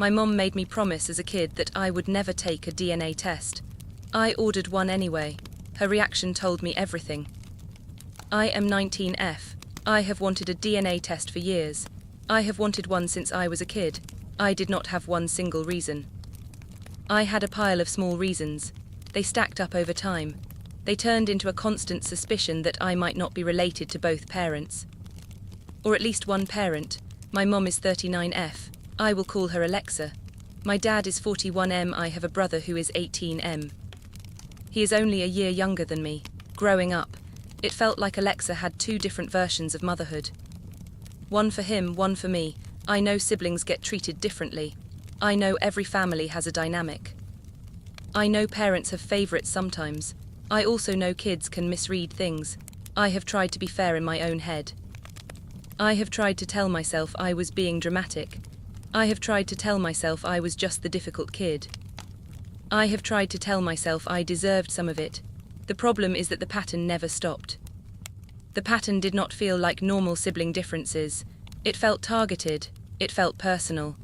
My mom made me promise as a kid that I would never take a DNA test. I ordered one anyway. Her reaction told me everything. I am 19F. I have wanted a DNA test for years. I have wanted one since I was a kid. I did not have one single reason. I had a pile of small reasons. They stacked up over time. They turned into a constant suspicion that I might not be related to both parents. Or at least one parent. My mom is 39F. I will call her Alexa. My dad is 41M. I have a brother who is 18M. He is only a year younger than me. Growing up, it felt like Alexa had two different versions of motherhood. One for him, one for me. I know siblings get treated differently. I know every family has a dynamic. I know parents have favorites sometimes. I also know kids can misread things. I have tried to be fair in my own head. I have tried to tell myself I was being dramatic. I have tried to tell myself I was just the difficult kid. I have tried to tell myself I deserved some of it. The problem is that the pattern never stopped. The pattern did not feel like normal sibling differences. It felt targeted. It felt personal.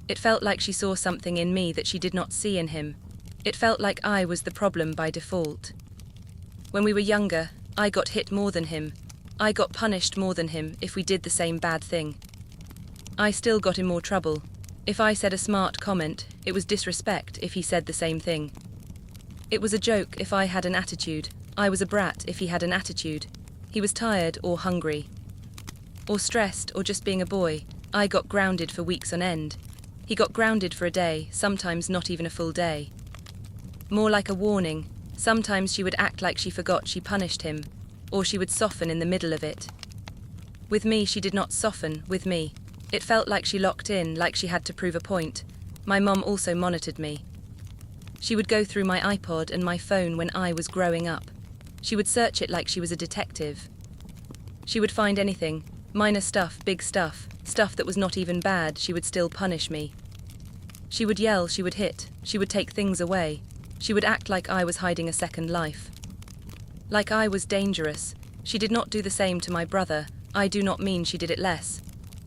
It felt like she saw something in me that she did not see in him. It felt like I was the problem by default. When we were younger, I got hit more than him. I got punished more than him if we did the same bad thing. I still got in more trouble. If I said a smart comment, it was disrespect if he said the same thing. It was a joke if I had an attitude. I was a brat if he had an attitude. He was tired or hungry. Or stressed or just being a boy. I got grounded for weeks on end. He got grounded for a day, sometimes not even a full day. More like a warning. Sometimes she would act like she forgot she punished him, or she would soften in the middle of it. With me, she did not soften, with me. It felt like she locked in, like she had to prove a point. My mom also monitored me. She would go through my iPod and my phone when I was growing up. She would search it like she was a detective. She would find anything, minor stuff, big stuff, stuff that was not even bad, she would still punish me. She would yell, she would hit, she would take things away. She would act like I was hiding a second life. Like I was dangerous. She did not do the same to my brother. I do not mean she did it less.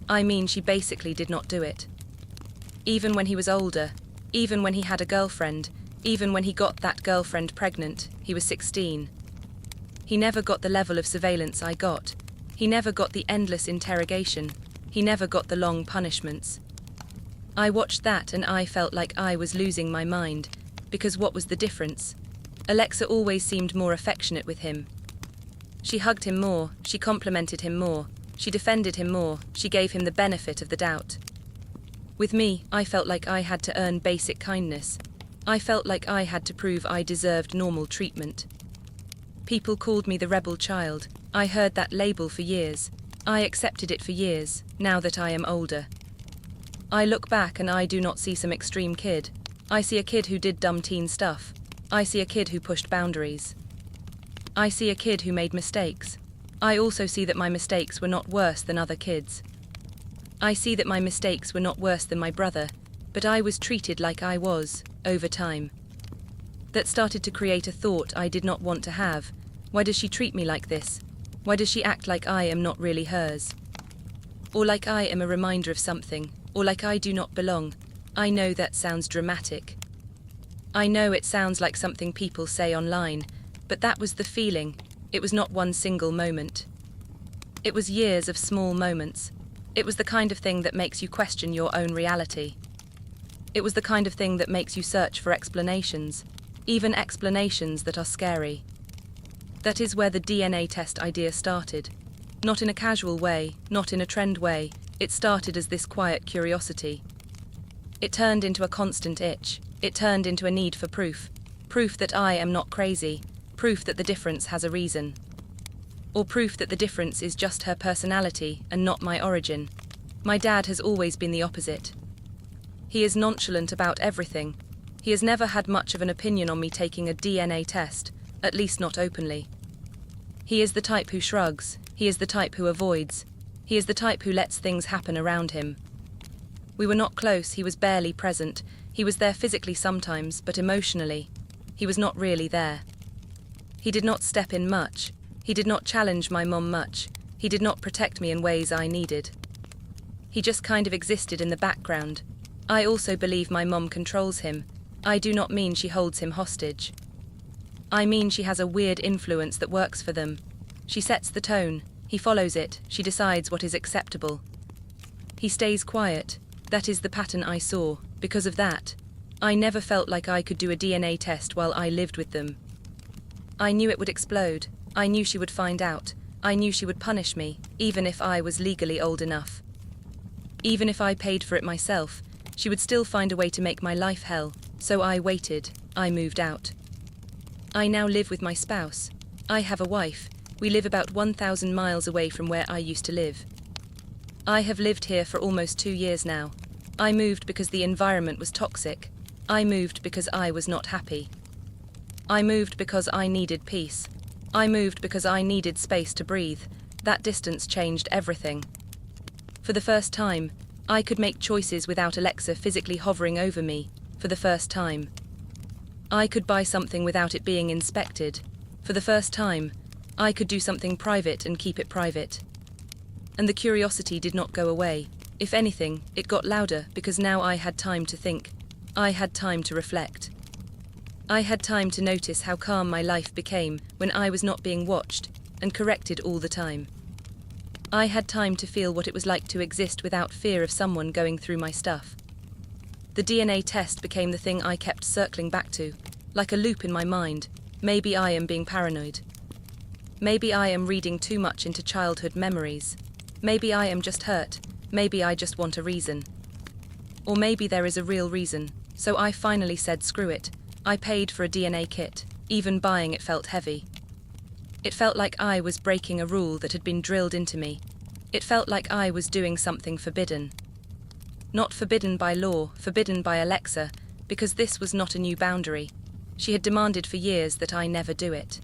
I mean she basically did not do it. Even when he was older, even when he had a girlfriend, even when he got that girlfriend pregnant, he was 16. He never got the level of surveillance I got. He never got the endless interrogation. He never got the long punishments. I watched that and I felt like I was losing my mind. Because what was the difference? Alexa always seemed more affectionate with him. She hugged him more, she complimented him more, she defended him more, she gave him the benefit of the doubt. With me, I felt like I had to earn basic kindness. I felt like I had to prove I deserved normal treatment. People called me the rebel child. I heard that label for years. I accepted it for years, now that I am older. I look back and I do not see some extreme kid. I see a kid who did dumb teen stuff. I see a kid who pushed boundaries. I see a kid who made mistakes. I also see that my mistakes were not worse than other kids. I see that my mistakes were not worse than my brother, but I was treated like I was, over time. That started to create a thought I did not want to have. Why does she treat me like this? Why does she act like I am not really hers? Or like I am a reminder of something, or like I do not belong. I know that sounds dramatic. I know it sounds like something people say online, but that was the feeling. It was not one single moment. It was years of small moments. It was the kind of thing that makes you question your own reality. It was the kind of thing that makes you search for explanations, even explanations that are scary. That is where the DNA test idea started. Not in a casual way, not in a trend way. It started as this quiet curiosity. It turned into a constant itch. It turned into a need for proof. Proof that I am not crazy. Proof that the difference has a reason. Or proof that the difference is just her personality and not my origin. My dad has always been the opposite. He is nonchalant about everything. He has never had much of an opinion on me taking a DNA test, at least not openly. He is the type who shrugs. He is the type who avoids. He is the type who lets things happen around him. We were not close, he was barely present. He was there physically sometimes, but emotionally, he was not really there. He did not step in much. He did not challenge my mom much. He did not protect me in ways I needed. He just kind of existed in the background. I also believe my mom controls him. I do not mean she holds him hostage. I mean she has a weird influence that works for them. She sets the tone, he follows it, she decides what is acceptable. He stays quiet. That is the pattern I saw. Because of that, I never felt like I could do a DNA test while I lived with them. I knew it would explode. I knew she would find out. I knew she would punish me, even if I was legally old enough. Even if I paid for it myself, she would still find a way to make my life hell. So I waited. I moved out. I now live with my spouse. I have a wife. We live about 1,000 miles away from where I used to live. I have lived here for almost 2 years now. I moved because the environment was toxic. I moved because I was not happy. I moved because I needed peace. I moved because I needed space to breathe. That distance changed everything. For the first time, I could make choices without Alexa physically hovering over me. For the first time. I could buy something without it being inspected. For the first time, I could do something private and keep it private. And the curiosity did not go away. If anything, it got louder because now I had time to think. I had time to reflect. I had time to notice how calm my life became when I was not being watched and corrected all the time. I had time to feel what it was like to exist without fear of someone going through my stuff. The DNA test became the thing I kept circling back to, like a loop in my mind. Maybe I am being paranoid. Maybe I am reading too much into childhood memories. Maybe I am just hurt. Maybe I just want a reason. Or maybe there is a real reason. So I finally said screw it. I paid for a DNA kit. Even buying it felt heavy. It felt like I was breaking a rule that had been drilled into me. It felt like I was doing something forbidden. Not forbidden by law, forbidden by Alexa, because this was not a new boundary. She had demanded for years that I never do it.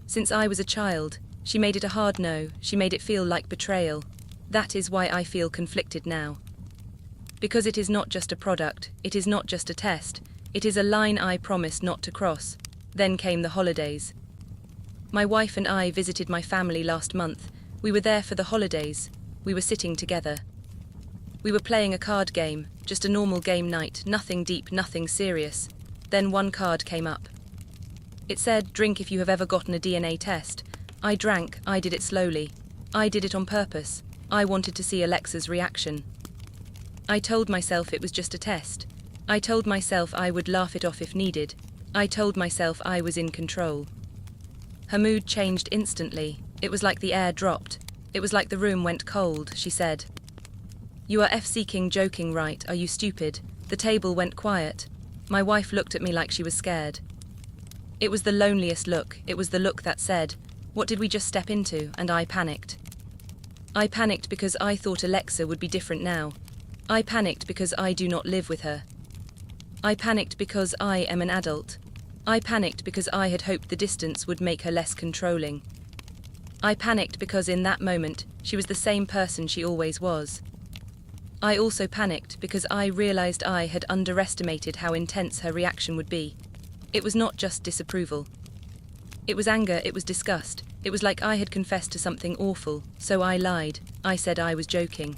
Since I was a child, she made it a hard no, she made it feel like betrayal. That is why I feel conflicted now. Because it is not just a product, it is not just a test, it is a line I promised not to cross. Then came the holidays. My wife and I visited my family last month. We were there for the holidays. We were sitting together. We were playing a card game, just a normal game night, nothing deep, nothing serious. Then one card came up. It said, drink if you have ever gotten a DNA test. I drank, I did it slowly. I did it on purpose. I wanted to see Alexa's reaction. I told myself it was just a test. I told myself I would laugh it off if needed. I told myself I was in control. Her mood changed instantly. It was like the air dropped. It was like the room went cold, she said. You are F-seeking joking, right? Are you stupid? The table went quiet. My wife looked at me like she was scared. It was the loneliest look. It was the look that said, what did we just step into? And I panicked. I panicked because I thought Alexa would be different now. I panicked because I do not live with her. I panicked because I am an adult. I panicked because I had hoped the distance would make her less controlling. I panicked because in that moment, she was the same person she always was. I also panicked because I realized I had underestimated how intense her reaction would be. It was not just disapproval. It was anger, it was disgust. It was like I had confessed to something awful, so I lied. I said I was joking.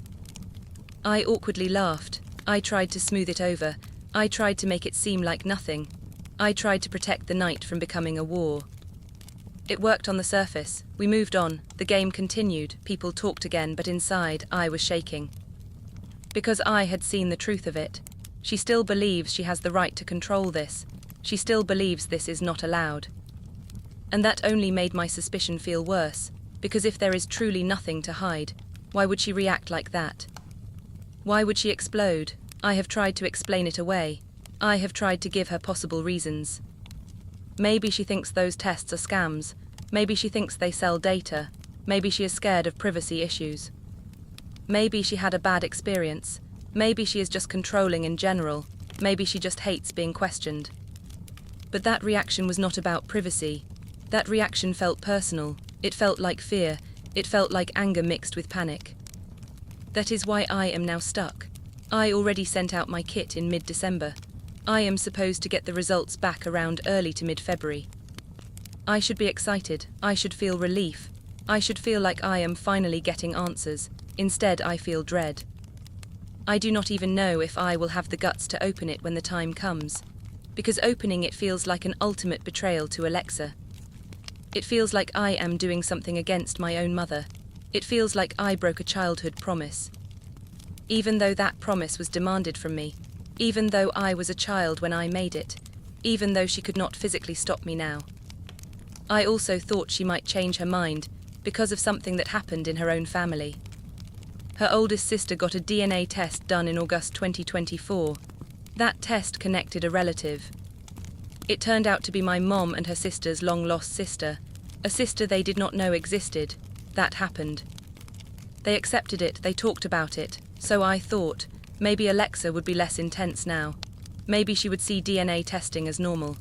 I awkwardly laughed. I tried to smooth it over. I tried to make it seem like nothing. I tried to protect the night from becoming a war. It worked on the surface. We moved on. The game continued. People talked again, but inside, I was shaking. Because I had seen the truth of it. She still believes she has the right to control this. She still believes this is not allowed. And that only made my suspicion feel worse, because if there is truly nothing to hide, why would she react like that? Why would she explode? I have tried to explain it away. I have tried to give her possible reasons. Maybe she thinks those tests are scams. Maybe she thinks they sell data. Maybe she is scared of privacy issues. Maybe she had a bad experience. Maybe she is just controlling in general. Maybe she just hates being questioned. But that reaction was not about privacy. That reaction felt personal. It felt like fear. It felt like anger mixed with panic. That is why I am now stuck. I already sent out my kit in mid-December. I am supposed to get the results back around early to mid-February. I should be excited. I should feel relief. I should feel like I am finally getting answers. Instead, I feel dread. I do not even know if I will have the guts to open it when the time comes, because opening it feels like an ultimate betrayal to Alexa. It feels like I am doing something against my own mother. It feels like I broke a childhood promise. Even though that promise was demanded from me, even though I was a child when I made it, even though she could not physically stop me now. I also thought she might change her mind because of something that happened in her own family. Her oldest sister got a DNA test done in August 2024. That test connected a relative. It turned out to be my mom and her sister's long-lost sister, a sister they did not know existed. That happened. They accepted it, they talked about it, so I thought, maybe Alexa would be less intense now. Maybe she would see DNA testing as normal.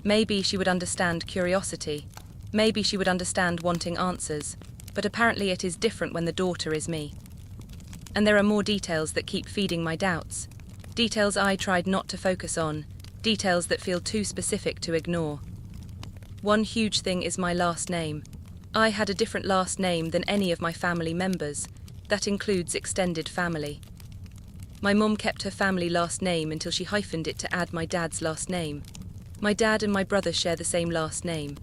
Maybe she would understand curiosity. Maybe she would understand wanting answers. But apparently it is different when the daughter is me. And there are more details that keep feeding my doubts. Details I tried not to focus on. Details that feel too specific to ignore. One huge thing is my last name. I had a different last name than any of my family members. That includes extended family. My mom kept her family last name until she hyphened it to add my dad's last name. My dad and my brother share the same last name.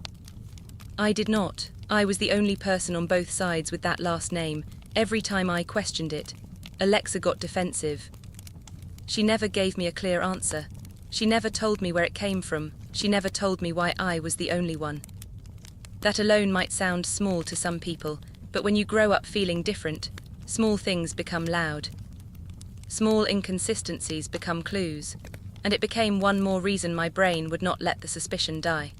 I did not. I was the only person on both sides with that last name. Every time I questioned it, Alexa got defensive. She never gave me a clear answer. She never told me where it came from. She never told me why I was the only one. That alone might sound small to some people, but when you grow up feeling different, small things become loud. Small inconsistencies become clues, and it became one more reason my brain would not let the suspicion die.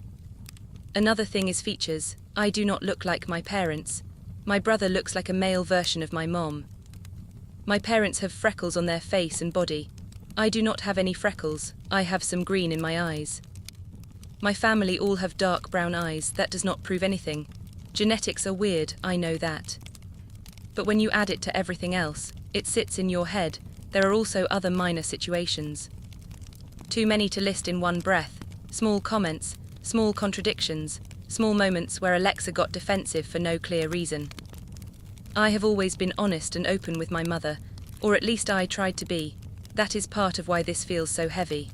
Another thing is features. I do not look like my parents. My brother looks like a male version of my mom. My parents have freckles on their face and body. I do not have any freckles. I have some green in my eyes. My family all have dark brown eyes. That does not prove anything. Genetics are weird, I know that. But when you add it to everything else, it sits in your head. There are also other minor situations. Too many to list in one breath. Small comments, small contradictions, small moments where Alexa got defensive for no clear reason. I have always been honest and open with my mother, or at least I tried to be. That is part of why this feels so heavy.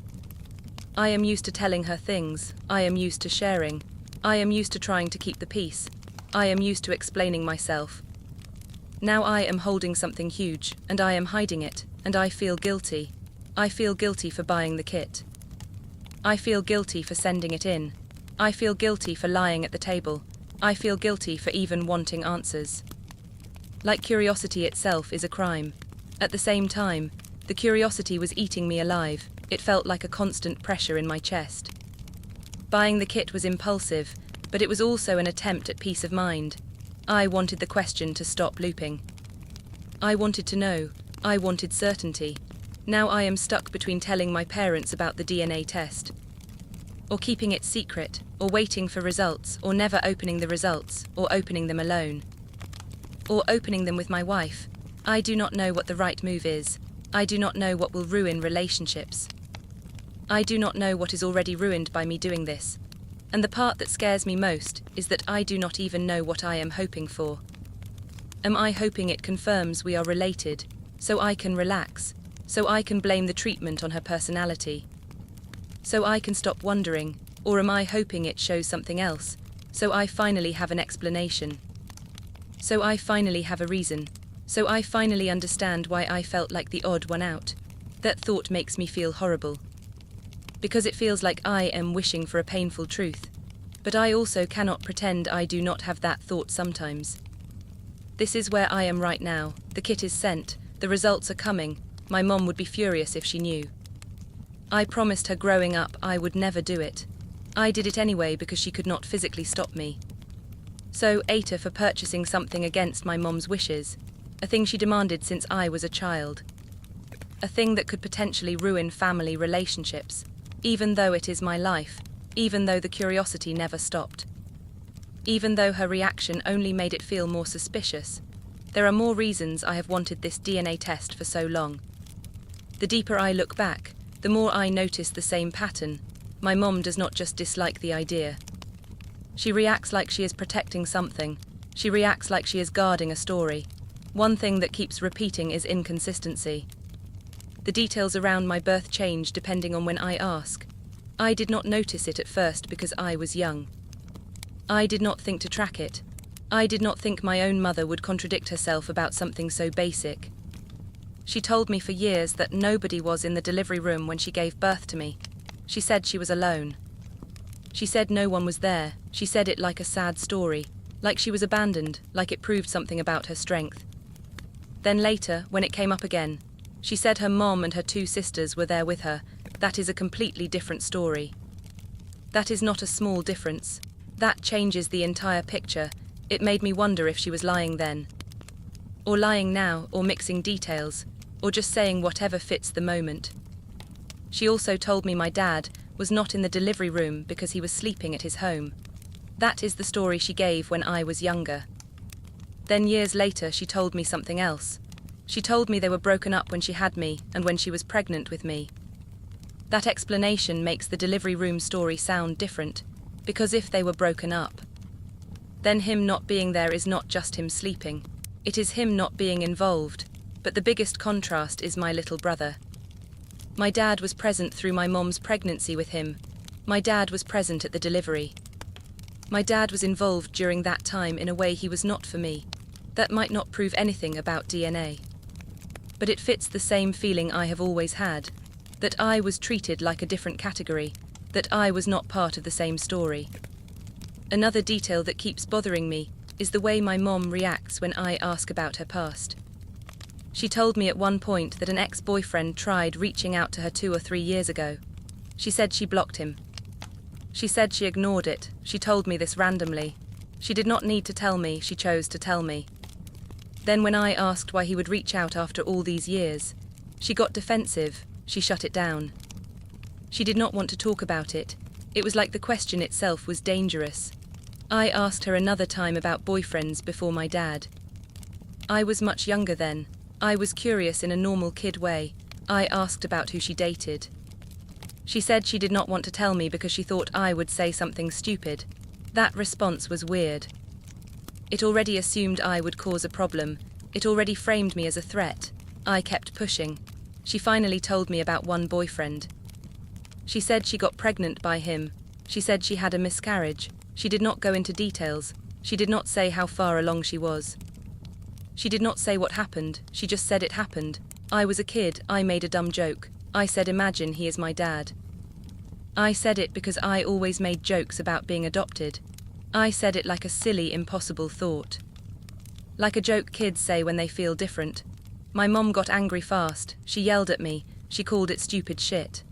I am used to telling her things. I am used to sharing. I am used to trying to keep the peace. I am used to explaining myself. Now I am holding something huge, and I am hiding it, and I feel guilty. I feel guilty for buying the kit. I feel guilty for sending it in. I feel guilty for lying at the table. I feel guilty for even wanting answers. Like curiosity itself is a crime. At the same time, the curiosity was eating me alive. It felt like a constant pressure in my chest. Buying the kit was impulsive, but it was also an attempt at peace of mind. I wanted the question to stop looping. I wanted to know. I wanted certainty. Now I am stuck between telling my parents about the DNA test, or keeping it secret, or waiting for results, or never opening the results, or opening them alone, or opening them with my wife. I do not know what the right move is. I do not know what will ruin relationships. I do not know what is already ruined by me doing this. And the part that scares me most is that I do not even know what I am hoping for. Am I hoping it confirms we are related, so I can relax, so I can blame the treatment on her personality, so I can stop wondering, or am I hoping it shows something else, so I finally have an explanation, so I finally have a reason, so I finally understand why I felt like the odd one out? That thought makes me feel horrible. Because it feels like I am wishing for a painful truth. But I also cannot pretend I do not have that thought sometimes. This is where I am right now. The kit is sent. The results are coming. My mom would be furious if she knew. I promised her growing up I would never do it. I did it anyway because she could not physically stop me. So AITA for purchasing something against my mom's wishes. A thing she demanded since I was a child. A thing that could potentially ruin family relationships. Even though it is my life, even though the curiosity never stopped. Even though her reaction only made it feel more suspicious, there are more reasons I have wanted this DNA test for so long. The deeper I look back, the more I notice the same pattern. My mom does not just dislike the idea. She reacts like she is protecting something. She reacts like she is guarding a story. One thing that keeps repeating is inconsistency. The details around my birth change depending on when I ask. I did not notice it at first because I was young. I did not think to track it. I did not think my own mother would contradict herself about something so basic. She told me for years that nobody was in the delivery room when she gave birth to me. She said she was alone. She said no one was there. She said it like a sad story, like she was abandoned, like it proved something about her strength. Then later, when it came up again, she said her mom and her 2 sisters were there with her. That is a completely different story. That is not a small difference. That changes the entire picture. It made me wonder if she was lying then. Or lying now, or mixing details, or just saying whatever fits the moment. She also told me my dad was not in the delivery room because he was sleeping at his home. That is the story she gave when I was younger. Then years later she told me something else. She told me they were broken up when she had me and when she was pregnant with me. That explanation makes the delivery room story sound different, because if they were broken up, then him not being there is not just him sleeping. It is him not being involved, but the biggest contrast is my little brother. My dad was present through my mom's pregnancy with him. My dad was present at the delivery. My dad was involved during that time in a way he was not for me. That might not prove anything about DNA. But it fits the same feeling I have always had, that I was treated like a different category, that I was not part of the same story. Another detail that keeps bothering me is the way my mom reacts when I ask about her past. She told me at one point that an ex-boyfriend tried reaching out to her 2 or 3 years ago. She said she blocked him. She said she ignored it. She told me this randomly. She did not need to tell me, she chose to tell me. Then when I asked why he would reach out after all these years, she got defensive, she shut it down. She did not want to talk about it. It was like the question itself was dangerous. I asked her another time about boyfriends before my dad. I was much younger then. I was curious in a normal kid way. I asked about who she dated. She said she did not want to tell me because she thought I would say something stupid. That response was weird. It already assumed I would cause a problem. It already framed me as a threat. I kept pushing. She finally told me about one boyfriend. She said she got pregnant by him. She said she had a miscarriage. She did not go into details. She did not say how far along she was. She did not say what happened. She just said it happened. I was a kid. I made a dumb joke. I said, imagine he is my dad. I said it because I always made jokes about being adopted. I said it like a silly, impossible thought. Like a joke kids say when they feel different. My mom got angry fast. She yelled at me. She called it stupid shit.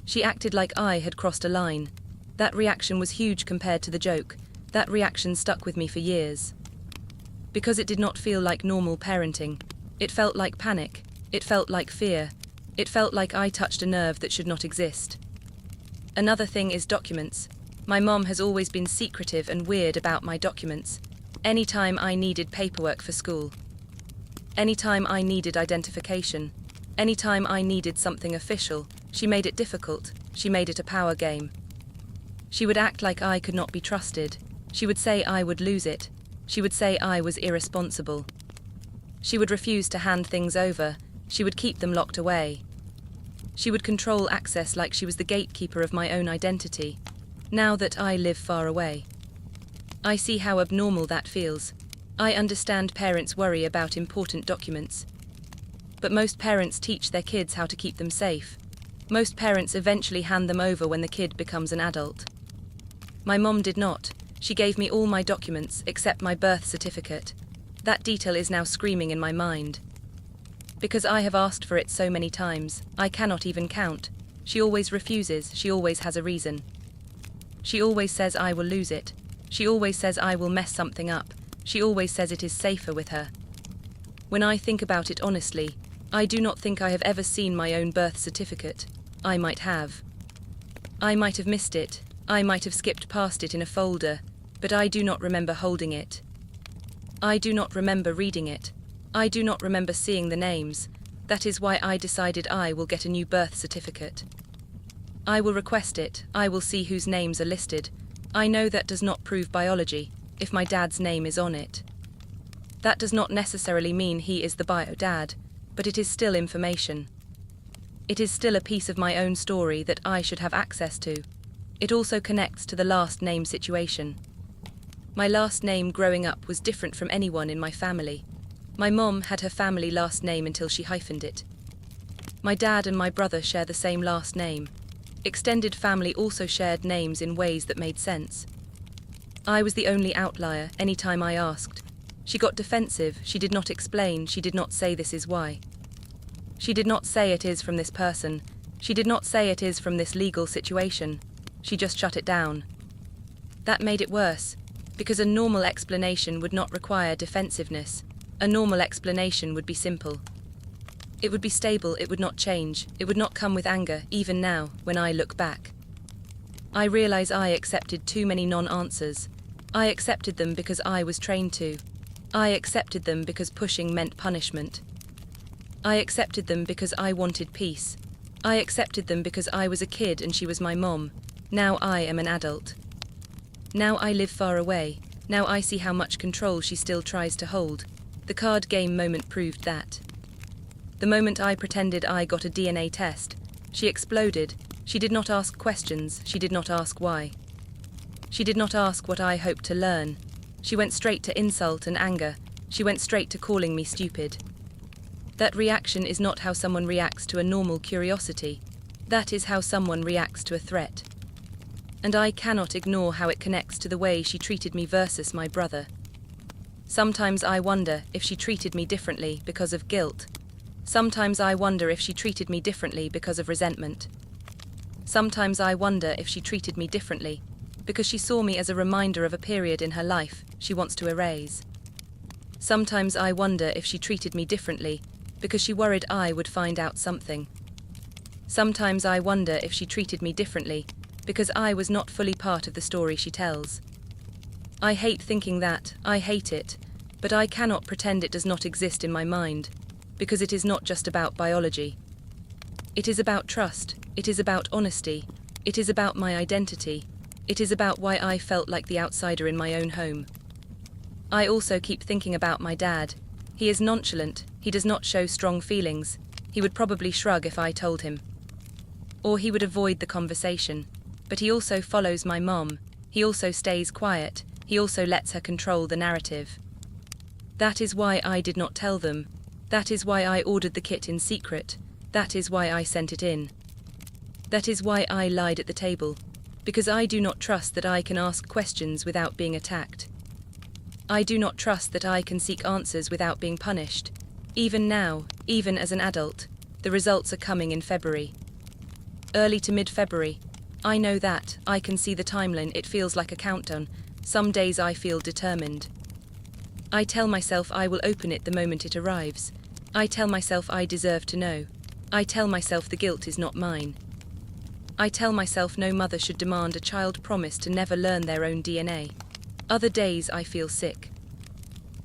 She acted like I had crossed a line. That reaction was huge compared to the joke. That reaction stuck with me for years. Because it did not feel like normal parenting. It felt like panic. It felt like fear. It felt like I touched a nerve that should not exist. Another thing is documents. My mom has always been secretive and weird about my documents. Anytime I needed paperwork for school. Anytime I needed identification. Anytime I needed something official, she made it difficult. She made it a power game. She would act like I could not be trusted. She would say I would lose it. She would say I was irresponsible. She would refuse to hand things over. She would keep them locked away. She would control access like she was the gatekeeper of my own identity, now that I live far away. I see how abnormal that feels. I understand parents worry about important documents. But most parents teach their kids how to keep them safe. Most parents eventually hand them over when the kid becomes an adult. My mom did not. She gave me all my documents except my birth certificate. That detail is now screaming in my mind. Because I have asked for it so many times, I cannot even count. She always refuses, she always has a reason. She always says I will lose it. She always says I will mess something up. She always says it is safer with her. When I think about it honestly, I do not think I have ever seen my own birth certificate. I might have. I might have missed it. I might have skipped past it in a folder, but I do not remember holding it. I do not remember reading it. I do not remember seeing the names. That is why I decided I will get a new birth certificate. I will request it. I will see whose names are listed. I know that does not prove biology, if my dad's name is on it. That does not necessarily mean he is the bio dad, but it is still information. It is still a piece of my own story that I should have access to. It also connects to the last name situation. My last name growing up was different from anyone in my family. My mom had her family last name until she hyphened it. My dad and my brother share the same last name. Extended family also shared names in ways that made sense. I was the only outlier anytime I asked. She got defensive, she did not explain, she did not say this is why. She did not say it is from this person. She did not say it is from this legal situation. She just shut it down. That made it worse, because a normal explanation would not require defensiveness. A normal explanation would be simple. It would be stable, it would not change, it would not come with anger, even now, when I look back. I realize I accepted too many non-answers. I accepted them because I was trained to. I accepted them because pushing meant punishment. I accepted them because I wanted peace. I accepted them because I was a kid and she was my mom. Now I am an adult. Now I live far away. Now I see how much control she still tries to hold. The card game moment proved that. The moment I pretended I got a DNA test, she exploded. She did not ask questions, she did not ask why. She did not ask what I hoped to learn. She went straight to insult and anger. She went straight to calling me stupid. That reaction is not how someone reacts to a normal curiosity. That is how someone reacts to a threat. And I cannot ignore how it connects to the way she treated me versus my brother. Sometimes I wonder if she treated me differently because of guilt. Sometimes I wonder if she treated me differently because of resentment. Sometimes I wonder if she treated me differently because she saw me as a reminder of a period in her life she wants to erase. Sometimes I wonder if she treated me differently because she worried I would find out something. Sometimes I wonder if she treated me differently because I was not fully part of the story she tells. I hate thinking that, I hate it, but I cannot pretend it does not exist in my mind, because it is not just about biology. It is about trust, it is about honesty, it is about my identity, it is about why I felt like the outsider in my own home. I also keep thinking about my dad. He is nonchalant, he does not show strong feelings, he would probably shrug if I told him. Or he would avoid the conversation. But he also follows my mom, he also stays quiet, he also lets her control the narrative. That is why I did not tell them. That is why I ordered the kit in secret. That is why I sent it in. That is why I lied at the table. Because I do not trust that I can ask questions without being attacked. I do not trust that I can seek answers without being punished. Even now, even as an adult, the results are coming in February. Early to mid-February. I know that, I can see the timeline, it feels like a countdown. Some days I feel determined. I tell myself I will open it the moment it arrives. I tell myself I deserve to know. I tell myself the guilt is not mine. I tell myself no mother should demand a child promise to never learn their own DNA. Other days I feel sick.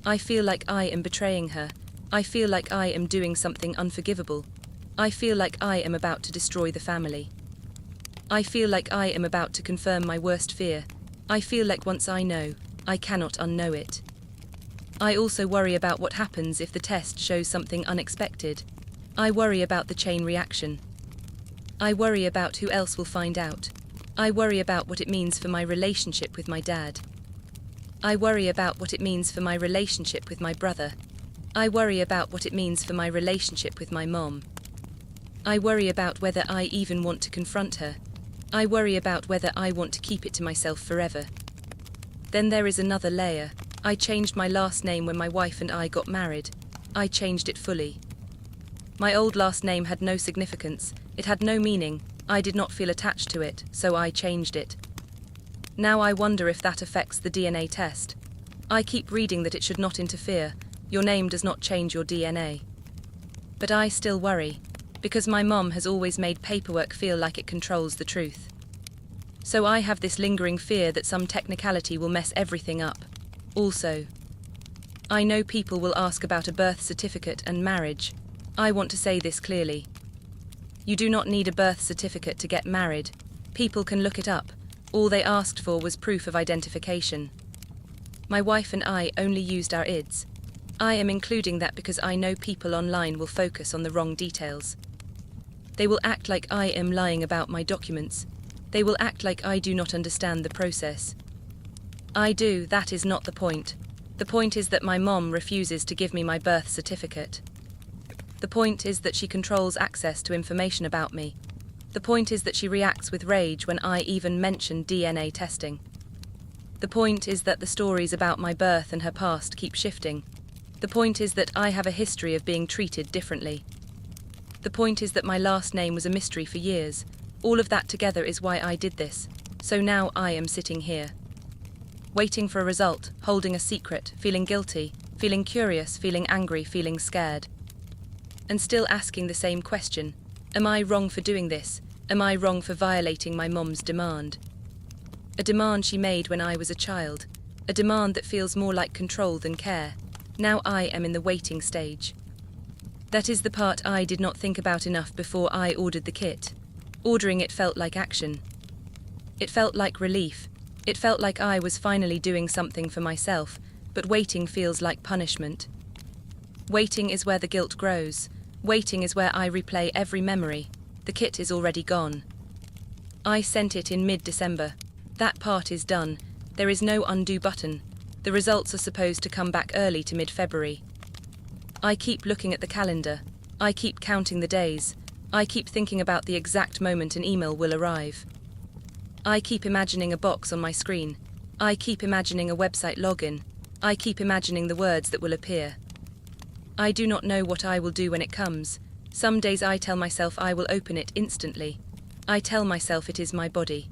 I feel like I am betraying her. I feel like I am doing something unforgivable. I feel like I am about to destroy the family. I feel like I am about to confirm my worst fear. I feel like once I know, I cannot unknow it. I also worry about what happens if the test shows something unexpected. I worry about the chain reaction. I worry about who else will find out. I worry about what it means for my relationship with my dad. I worry about what it means for my relationship with my brother. I worry about what it means for my relationship with my mom. I worry about whether I even want to confront her. I worry about whether I want to keep it to myself forever. Then there is another layer. I changed my last name when my wife and I got married. I changed it fully. My old last name had no significance. It had no meaning. I did not feel attached to it, so I changed it. Now I wonder if that affects the DNA test. I keep reading that it should not interfere. Your name does not change your DNA. But I still worry, because my mom has always made paperwork feel like it controls the truth. So I have this lingering fear that some technicality will mess everything up. Also, I know people will ask about a birth certificate and marriage. I want to say this clearly. You do not need a birth certificate to get married. People can look it up. All they asked for was proof of identification. My wife and I only used our IDs. I am including that because I know people online will focus on the wrong details. They will act like I am lying about my documents. They will act like I do not understand the process. I do, that is not the point. The point is that my mom refuses to give me my birth certificate. The point is that she controls access to information about me. The point is that she reacts with rage when I even mention DNA testing. The point is that the stories about my birth and her past keep shifting. The point is that I have a history of being treated differently. The point is that my last name was a mystery for years. All of that together is why I did this. So now I am sitting here, waiting for a result, holding a secret, feeling guilty, feeling curious, feeling angry, feeling scared. And still asking the same question. Am I wrong for doing this? Am I wrong for violating my mom's demand? A demand she made when I was a child. A demand that feels more like control than care. Now I am in the waiting stage. That is the part I did not think about enough before I ordered the kit. Ordering it felt like action. It felt like relief. It felt like I was finally doing something for myself, but waiting feels like punishment. Waiting is where the guilt grows. Waiting is where I replay every memory. The kit is already gone. I sent it in mid-December. That part is done. There is no undo button. The results are supposed to come back early to mid-February. I keep looking at the calendar. I keep counting the days. I keep thinking about the exact moment an email will arrive. I keep imagining a box on my screen. I keep imagining a website login. I keep imagining the words that will appear. I do not know what I will do when it comes. Some days I tell myself I will open it instantly. I tell myself it is my body.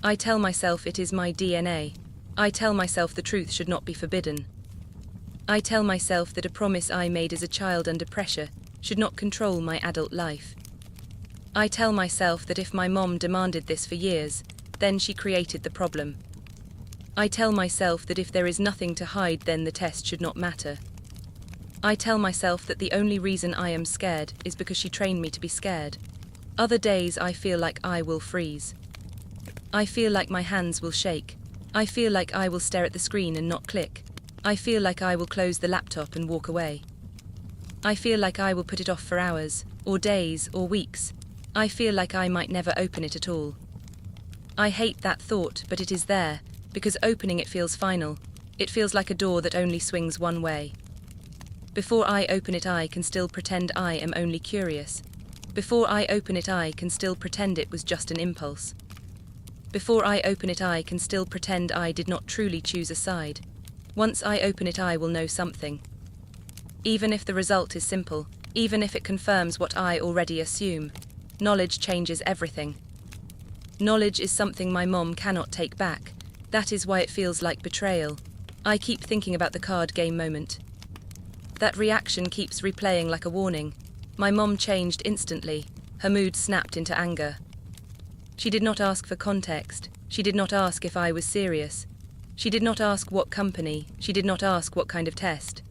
I tell myself it is my DNA. I tell myself the truth should not be forbidden. I tell myself that a promise I made as a child under pressure should not control my adult life. I tell myself that if my mom demanded this for years, then she created the problem. I tell myself that if there is nothing to hide, then the test should not matter. I tell myself that the only reason I am scared is because she trained me to be scared. Other days I feel like I will freeze. I feel like my hands will shake. I feel like I will stare at the screen and not click. I feel like I will close the laptop and walk away. I feel like I will put it off for hours, or days, or weeks. I feel like I might never open it at all. I hate that thought, but it is there, because opening it feels final. It feels like a door that only swings one way. Before I open it, I can still pretend I am only curious. Before I open it, I can still pretend it was just an impulse. Before I open it, I can still pretend I did not truly choose a side. Once I open it, I will know something. Even if the result is simple, even if it confirms what I already assume, knowledge changes everything. Knowledge is something my mom cannot take back. That is why it feels like betrayal. I keep thinking about the card game moment. That reaction keeps replaying like a warning. My mom changed instantly. Her mood snapped into anger. She did not ask for context. She did not ask if I was serious. She did not ask what company. She did not ask what kind of test.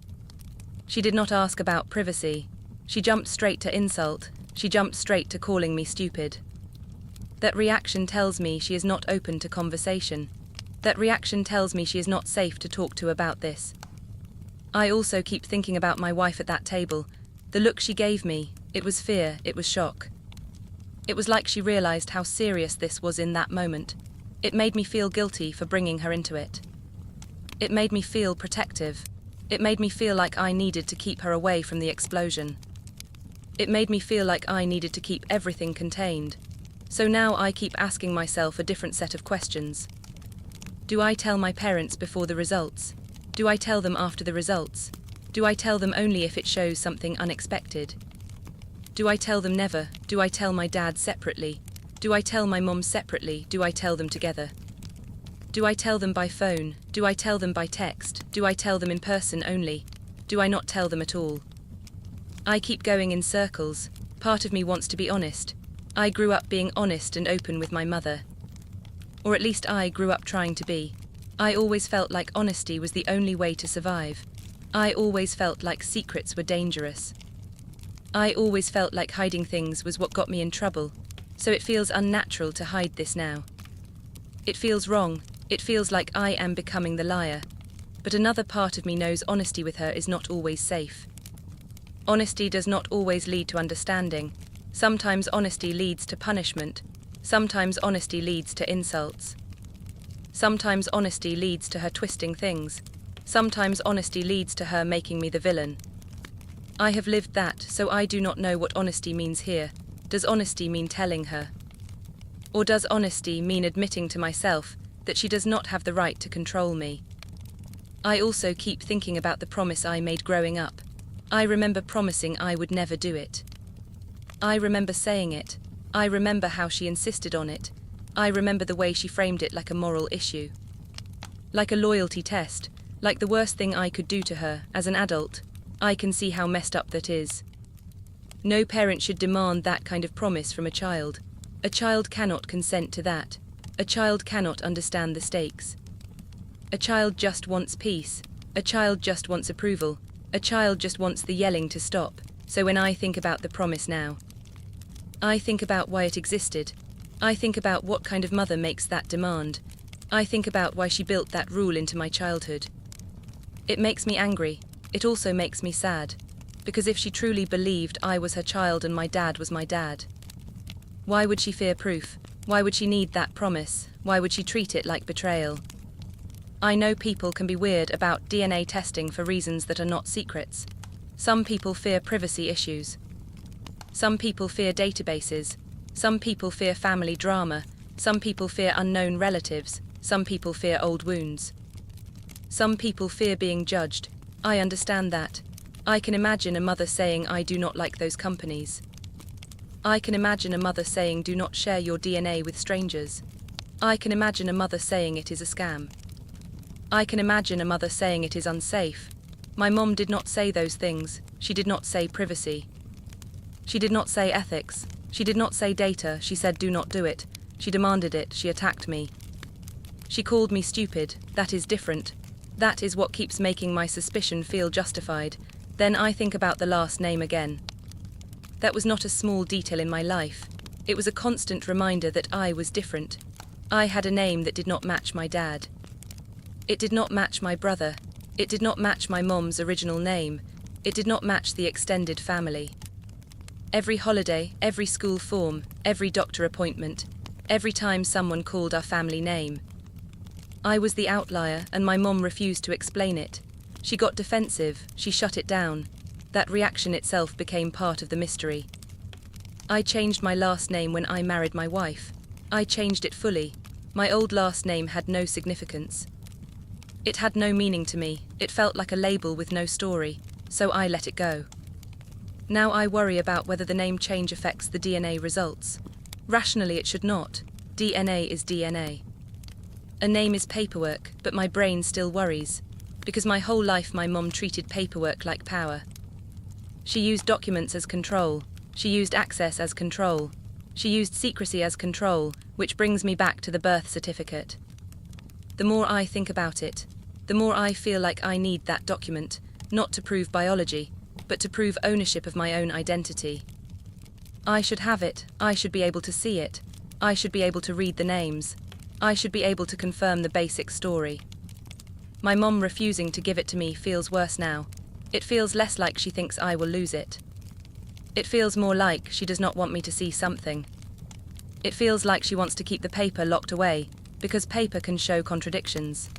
She did not ask about privacy. She jumped straight to insult. She jumped straight to calling me stupid. That reaction tells me she is not open to conversation. That reaction tells me she is not safe to talk to about this. I also keep thinking about my wife at that table. The look she gave me, it was fear, it was shock. It was like she realized how serious this was in that moment. It made me feel guilty for bringing her into it. It made me feel protective. It made me feel like I needed to keep her away from the explosion. It made me feel like I needed to keep everything contained. So now I keep asking myself a different set of questions. Do I tell my parents before the results? Do I tell them after the results? Do I tell them only if it shows something unexpected? Do I tell them never? Do I tell my dad separately? Do I tell my mom separately? Do I tell them together? Do I tell them by phone? Do I tell them by text? Do I tell them in person only? Do I not tell them at all? I keep going in circles. Part of me wants to be honest. I grew up being honest and open with my mother. Or at least I grew up trying to be. I always felt like honesty was the only way to survive. I always felt like secrets were dangerous. I always felt like hiding things was what got me in trouble, so it feels unnatural to hide this now. It feels wrong. It feels like I am becoming the liar. but another part of me knows honesty with her is not always safe. Honesty does not always lead to understanding. Sometimes honesty leads to punishment. Sometimes honesty leads to insults. Sometimes honesty leads to her twisting things. Sometimes honesty leads to her making me the villain. I have lived that, so I do not know what honesty means here. Does honesty mean telling her? Or does honesty mean admitting to myself that she does not have the right to control me? I also keep thinking about the promise I made growing up. I remember promising I would never do it. I remember saying it. I remember how she insisted on it. I remember the way she framed it like a moral issue. Like a loyalty test, like the worst thing I could do to her. As an adult, I can see how messed up that is. No parent should demand that kind of promise from a child. A child cannot consent to that. A child cannot understand the stakes. A child just wants peace. A child just wants approval. A child just wants the yelling to stop. So when I think about the promise now, I think about why it existed. I think about what kind of mother makes that demand. I think about why she built that rule into my childhood. It makes me angry. It also makes me sad. Because if she truly believed I was her child and my dad was my dad, why would she fear proof? Why would she need that promise? Why would she treat it like betrayal? I know people can be weird about DNA testing for reasons that are not secrets. Some people fear privacy issues. Some people fear databases. Some people fear family drama. Some people fear unknown relatives. Some people fear old wounds. Some people fear being judged. I understand that. I can imagine a mother saying, I do not like those companies. I can imagine a mother saying, do not share your DNA with strangers. I can imagine a mother saying it is a scam. I can imagine a mother saying it is unsafe. My mom did not say those things. She did not say privacy. She did not say ethics. She did not say data. She said do not do it. She demanded it. She attacked me. She called me stupid. That is different. That is what keeps making my suspicion feel justified. Then I think about the last name again. That was not a small detail in my life. It was a constant reminder that I was different. I had a name that did not match my dad. It did not match my brother. It did not match my mom's original name. It did not match the extended family. Every holiday, every school form, every doctor appointment, every time someone called our family name. I was the outlier, and my mom refused to explain it. She got defensive, she shut it down. That reaction itself became part of the mystery. I changed my last name when I married my wife. I changed it fully. My old last name had no significance. It had no meaning to me. It felt like a label with no story, so I let it go. Now I worry about whether the name change affects the DNA results. Rationally, it should not. DNA is DNA. A name is paperwork, but my brain still worries, because my whole life my mom treated paperwork like power. She used documents as control. She used access as control. She used secrecy as control, which brings me back to the birth certificate. The more I think about it, the more I feel like I need that document, not to prove biology, but to prove ownership of my own identity. I should have it. I should be able to see it. I should be able to read the names. I should be able to confirm the basic story. My mom refusing to give it to me feels worse now. It feels less like she thinks I will lose it. It feels more like she does not want me to see something. It feels like she wants to keep the paper locked away, because paper can show contradictions.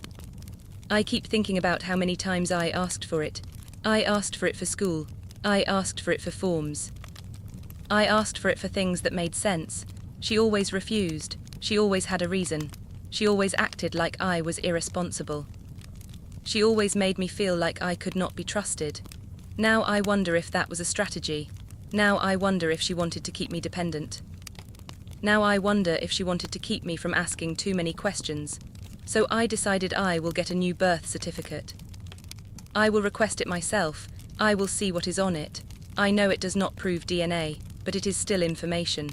I keep thinking about how many times I asked for it. I asked for it for school. I asked for it for forms. I asked for it for things that made sense. She always refused. She always had a reason. She always acted like I was irresponsible. She always made me feel like I could not be trusted. Now I wonder if that was a strategy. Now I wonder if she wanted to keep me dependent. Now I wonder if she wanted to keep me from asking too many questions. So I decided I will get a new birth certificate. I will request it myself. I will see what is on it. I know it does not prove DNA, but it is still information.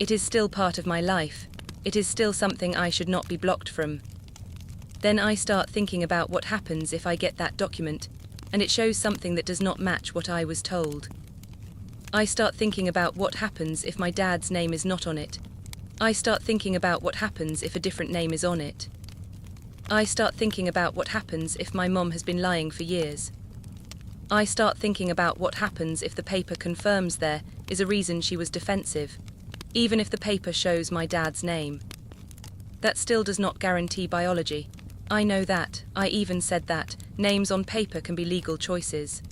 It is still part of my life. It is still something I should not be blocked from. Then I start thinking about what happens if I get that document, and it shows something that does not match what I was told. I start thinking about what happens if my dad's name is not on it. I start thinking about what happens if a different name is on it. I start thinking about what happens if my mom has been lying for years. I start thinking about what happens if the paper confirms there is a reason she was defensive, even if the paper shows my dad's name. That still does not guarantee biology. I know that, I even said that, names on paper can be legal choices.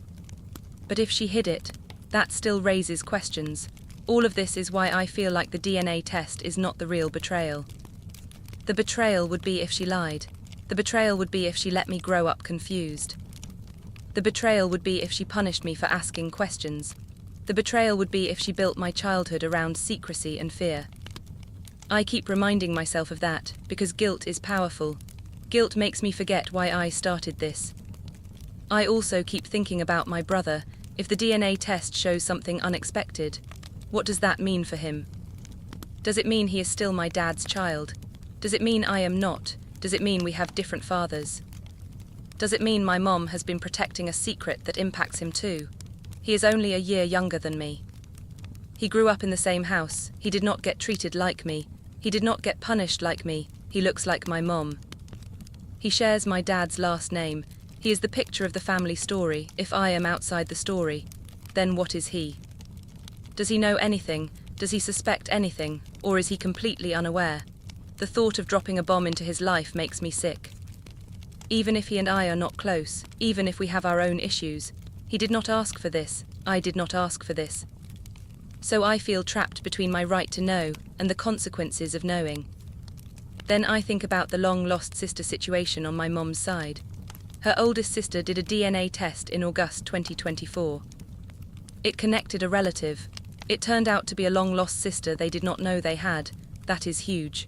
But if she hid it, that still raises questions. All of this is why I feel like the DNA test is not the real betrayal. The betrayal would be if she lied. The betrayal would be if she let me grow up confused. The betrayal would be if she punished me for asking questions. The betrayal would be if she built my childhood around secrecy and fear. I keep reminding myself of that because guilt is powerful. Guilt makes me forget why I started this. I also keep thinking about my brother. If the DNA test shows something unexpected, what does that mean for him? Does it mean he is still my dad's child? Does it mean I am not? Does it mean we have different fathers? Does it mean my mom has been protecting a secret that impacts him too? He is only a year younger than me. He grew up in the same house. He did not get treated like me. He did not get punished like me. He looks like my mom. He shares my dad's last name. He is the picture of the family story. If I am outside the story, then what is he? Does he know anything? Does he suspect anything? Or is he completely unaware? The thought of dropping a bomb into his life makes me sick. Even if he and I are not close, even if we have our own issues, he did not ask for this. I did not ask for this. So I feel trapped between my right to know and the consequences of knowing. Then I think about the long-lost sister situation on my mom's side. Her oldest sister did a DNA test in August 2024. It connected a relative. It turned out to be a long-lost sister they did not know they had. That is huge.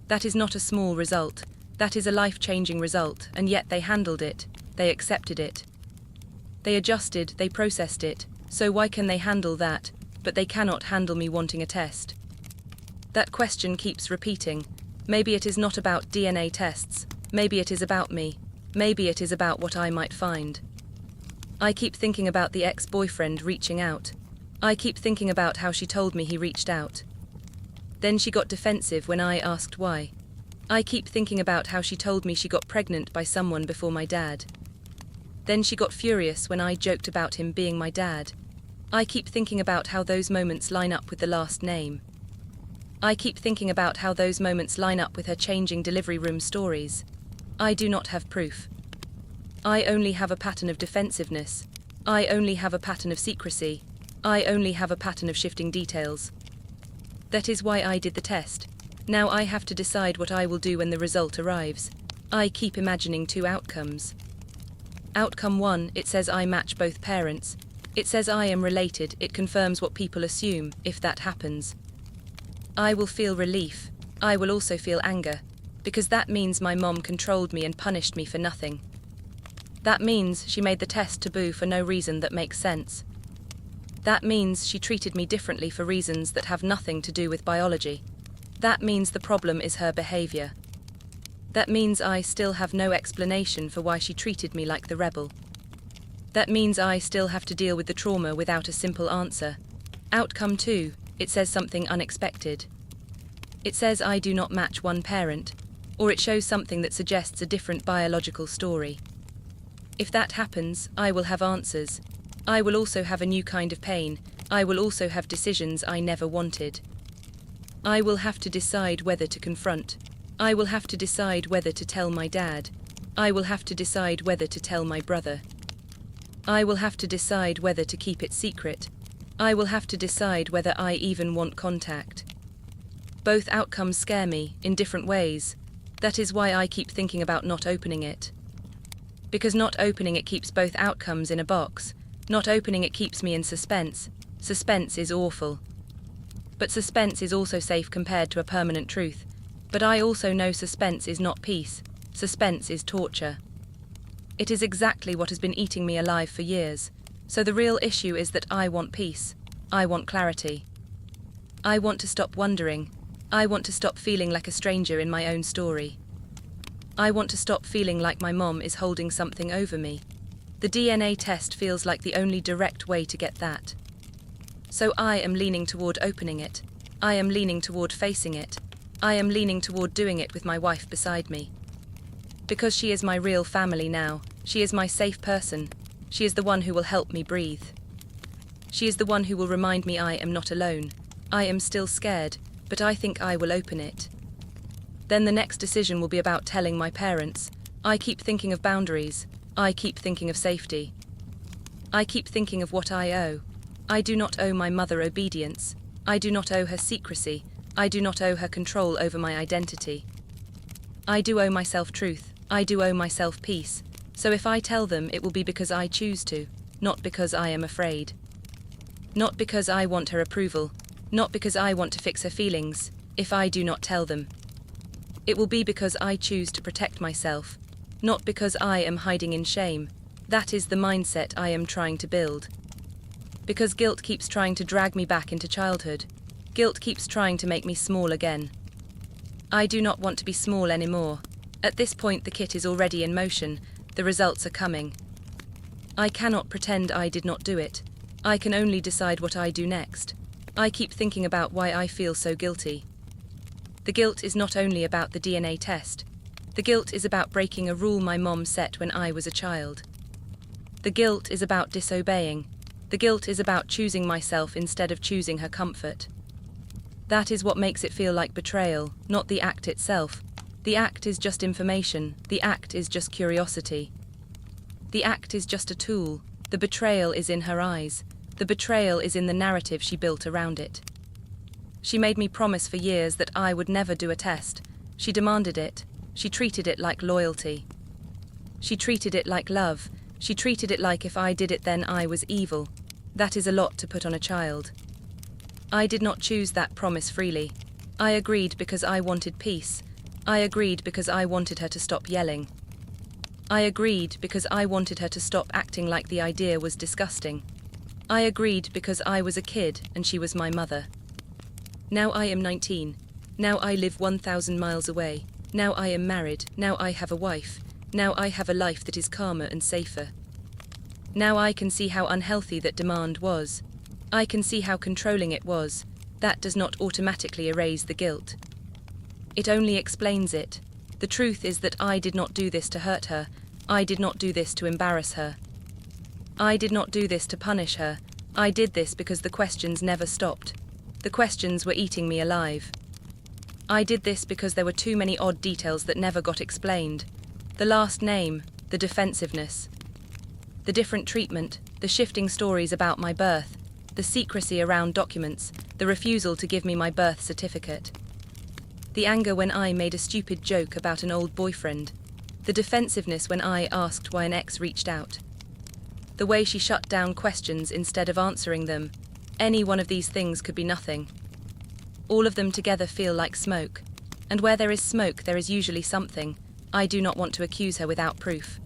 That is not a small result. That is a life-changing result, and yet they handled it. They accepted it. They adjusted, they processed it. So why can they handle that, but they cannot handle me wanting a test? That question keeps repeating. Maybe it is not about DNA tests. Maybe it is about me. Maybe it is about what I might find. I keep thinking about the ex-boyfriend reaching out. I keep thinking about how she told me he reached out. Then she got defensive when I asked why. I keep thinking about how she told me she got pregnant by someone before my dad. Then she got furious when I joked about him being my dad. I keep thinking about how those moments line up with the last name. I keep thinking about how those moments line up with her changing delivery room stories. I do not have proof. I only have a pattern of defensiveness. I only have a pattern of secrecy. I only have a pattern of shifting details. That is why I did the test. Now I have to decide what I will do when the result arrives. I keep imagining two outcomes. Outcome 1, it says I match both parents. It says I am related, it confirms what people assume, if that happens. I will feel relief. I will also feel anger, because that means my mom controlled me and punished me for nothing. That means she made the test taboo for no reason that makes sense. That means she treated me differently for reasons that have nothing to do with biology. That means the problem is her behavior. That means I still have no explanation for why she treated me like the rebel. That means I still have to deal with the trauma without a simple answer. Outcome 2, it says something unexpected. It says I do not match one parent, or it shows something that suggests a different biological story. If that happens, I will have answers. I will also have a new kind of pain. I will also have decisions I never wanted. I will have to decide whether to confront. I will have to decide whether to tell my dad. I will have to decide whether to tell my brother. I will have to decide whether to keep it secret. I will have to decide whether I even want contact. Both outcomes scare me, in different ways. That is why I keep thinking about not opening it. Because not opening it keeps both outcomes in a box. Not opening it keeps me in suspense. Suspense is awful. But suspense is also safe compared to a permanent truth. But I also know suspense is not peace. Suspense is torture. It is exactly what has been eating me alive for years. So the real issue is that I want peace. I want clarity. I want to stop wondering. I want to stop feeling like a stranger in my own story. I want to stop feeling like my mom is holding something over me. The DNA test feels like the only direct way to get that. So I am leaning toward opening it. I am leaning toward facing it. I am leaning toward doing it with my wife beside me. Because she is my real family now. She is my safe person. She is the one who will help me breathe. She is the one who will remind me I am not alone. I am still scared, but I think I will open it. Then the next decision will be about telling my parents. I keep thinking of boundaries. I keep thinking of safety. I keep thinking of what I owe. I do not owe my mother obedience. I do not owe her secrecy. I do not owe her control over my identity. I do owe myself truth. I do owe myself peace. So if I tell them, it will be because I choose to, not because I am afraid. Not because I want her approval, not because I want to fix her feelings, if I do not tell them. It will be because I choose to protect myself, not because I am hiding in shame. That is the mindset I am trying to build. Because guilt keeps trying to drag me back into childhood. Guilt keeps trying to make me small again. I do not want to be small anymore. At this point the kit is already in motion, the results are coming. I cannot pretend I did not do it. I can only decide what I do next. I keep thinking about why I feel so guilty. The guilt is not only about the DNA test. The guilt is about breaking a rule my mom set when I was a child. The guilt is about disobeying. The guilt is about choosing myself instead of choosing her comfort. That is what makes it feel like betrayal, not the act itself. The act is just information. The act is just curiosity. The act is just a tool. The betrayal is in her eyes. The betrayal is in the narrative she built around it. She made me promise for years that I would never do a test. She demanded it. She treated it like loyalty. She treated it like love. She treated it like if I did it then I was evil. That is a lot to put on a child. I did not choose that promise freely. I agreed because I wanted peace. I agreed because I wanted her to stop yelling. I agreed because I wanted her to stop acting like the idea was disgusting. I agreed because I was a kid and she was my mother. Now I am 19. Now I live 1,000 miles away. Now I am married. Now I have a wife. Now I have a life that is calmer and safer. Now I can see how unhealthy that demand was. I can see how controlling it was. That does not automatically erase the guilt. It only explains it. The truth is that I did not do this to hurt her. I did not do this to embarrass her. I did not do this to punish her. I did this because the questions never stopped. The questions were eating me alive. I did this because there were too many odd details that never got explained. The last name, the defensiveness, the different treatment, the shifting stories about my birth, the secrecy around documents, the refusal to give me my birth certificate. The anger when I made a stupid joke about an old boyfriend. The defensiveness when I asked why an ex reached out. The way she shut down questions instead of answering them. Any one of these things could be nothing. All of them together feel like smoke. And where there is smoke, there is usually something. I do not want to accuse her without proof.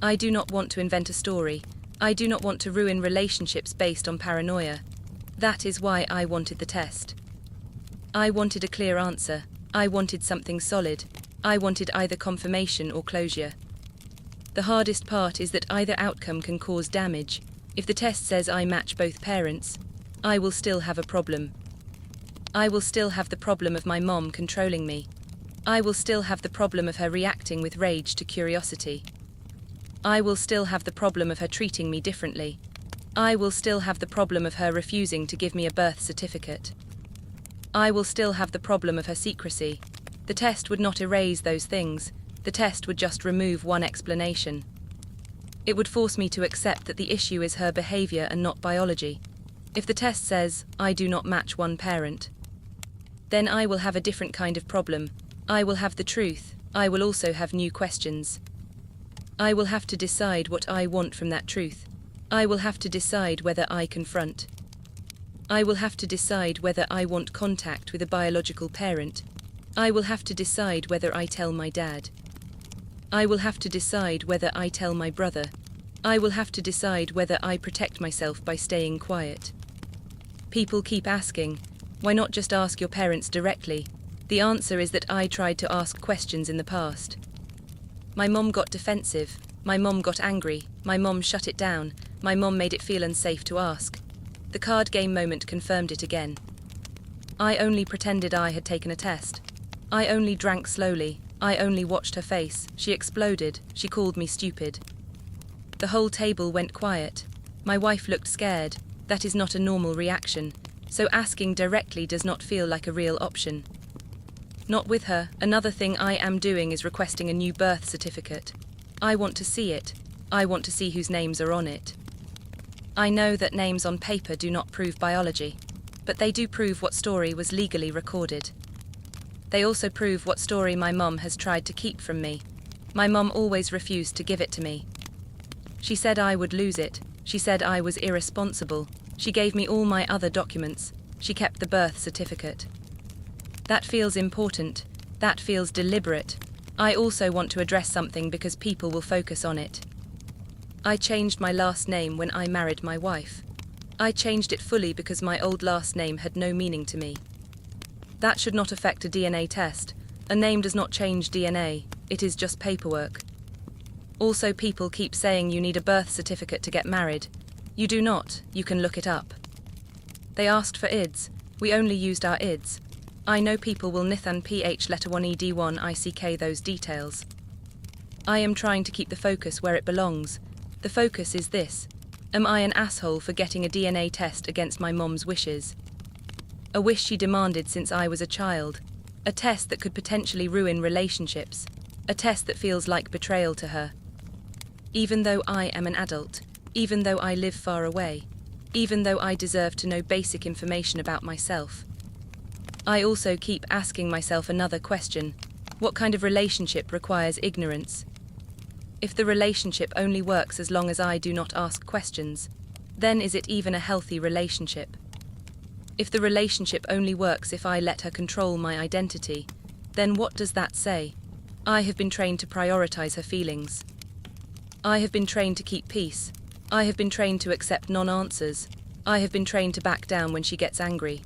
I do not want to invent a story. I do not want to ruin relationships based on paranoia. That is why I wanted the test. I wanted a clear answer. I wanted something solid. I wanted either confirmation or closure. The hardest part is that either outcome can cause damage. If the test says I match both parents, I will still have a problem. I will still have the problem of my mom controlling me. I will still have the problem of her reacting with rage to curiosity. I will still have the problem of her treating me differently. I will still have the problem of her refusing to give me a birth certificate. I will still have the problem of her secrecy. The test would not erase those things. The test would just remove one explanation. It would force me to accept that the issue is her behavior and not biology. If the test says, I do not match one parent, then I will have a different kind of problem. I will have the truth. I will also have new questions. I will have to decide what I want from that truth. I will have to decide whether I confront. I will have to decide whether I want contact with a biological parent. I will have to decide whether I tell my dad. I will have to decide whether I tell my brother. I will have to decide whether I protect myself by staying quiet. People keep asking, why not just ask your parents directly? The answer is that I tried to ask questions in the past. My mom got defensive. My mom got angry. My mom shut it down. My mom made it feel unsafe to ask. The card game moment confirmed it again. I only pretended I had taken a test. I only drank slowly. I only watched her face. She exploded. She called me stupid. The whole table went quiet. My wife looked scared. That is not a normal reaction, so asking directly does not feel like a real option. Not with her. Another thing I am doing is requesting a new birth certificate. I want to see it. I want to see whose names are on it. I know that names on paper do not prove biology, but they do prove what story was legally recorded. They also prove what story my mum has tried to keep from me. My mum always refused to give it to me. She said I would lose it. She said I was irresponsible. She gave me all my other documents. She kept the birth certificate. That feels important. That feels deliberate. I also want to address something because people will focus on it. I changed my last name when I married my wife. I changed it fully because my old last name had no meaning to me. That should not affect a DNA test. A name does not change DNA. It is just paperwork. Also, people keep saying you need a birth certificate to get married. You do not. You can look it up. They asked for IDs. We only used our IDs. I know people will Nithan PH letter 1 ED1 ICK those details. I am trying to keep the focus where it belongs. The focus is this. Am I an asshole for getting a DNA test against my mom's wishes? A wish she demanded since I was a child. A test that could potentially ruin relationships. A test that feels like betrayal to her. Even though I am an adult, even though I live far away, even though I deserve to know basic information about myself. I also keep asking myself another question. What kind of relationship requires ignorance? If the relationship only works as long as I do not ask questions, then is it even a healthy relationship? If the relationship only works if I let her control my identity, then what does that say? I have been trained to prioritize her feelings. I have been trained to keep peace. I have been trained to accept non-answers. I have been trained to back down when she gets angry.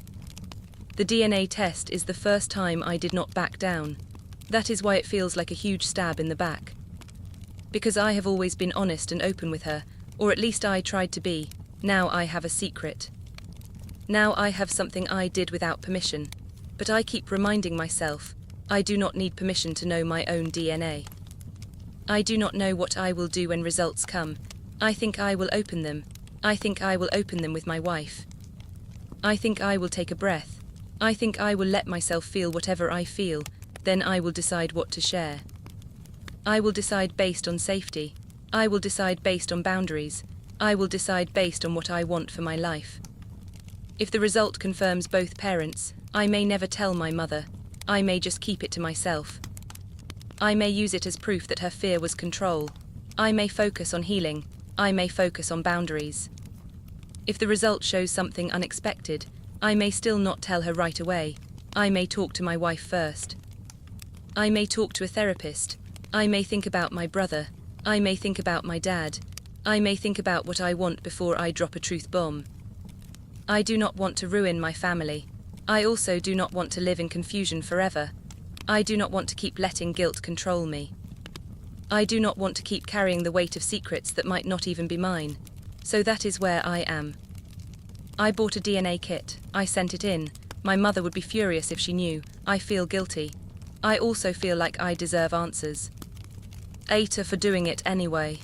The DNA test is the first time I did not back down. That is why it feels like a huge stab in the back. Because I have always been honest and open with her, or at least I tried to be. Now I have a secret. Now I have something I did without permission. But I keep reminding myself, I do not need permission to know my own DNA. I do not know what I will do when results come. I think I will open them. I think I will open them with my wife. I think I will take a breath. I think I will let myself feel whatever I feel, then I will decide what to share. I will decide based on safety. I will decide based on boundaries. I will decide based on what I want for my life. If the result confirms both parents, I may never tell my mother. I may just keep it to myself. I may use it as proof that her fear was control. I may focus on healing. I may focus on boundaries. If the result shows something unexpected, I may still not tell her right away. I may talk to my wife first. I may talk to a therapist. I may think about my brother. I may think about my dad. I may think about what I want before I drop a truth bomb. I do not want to ruin my family. I also do not want to live in confusion forever. I do not want to keep letting guilt control me. I do not want to keep carrying the weight of secrets that might not even be mine. So that is where I am. I bought a DNA kit. I sent it in. My mother would be furious if she knew. I feel guilty. I also feel like I deserve answers. AITA for doing it anyway.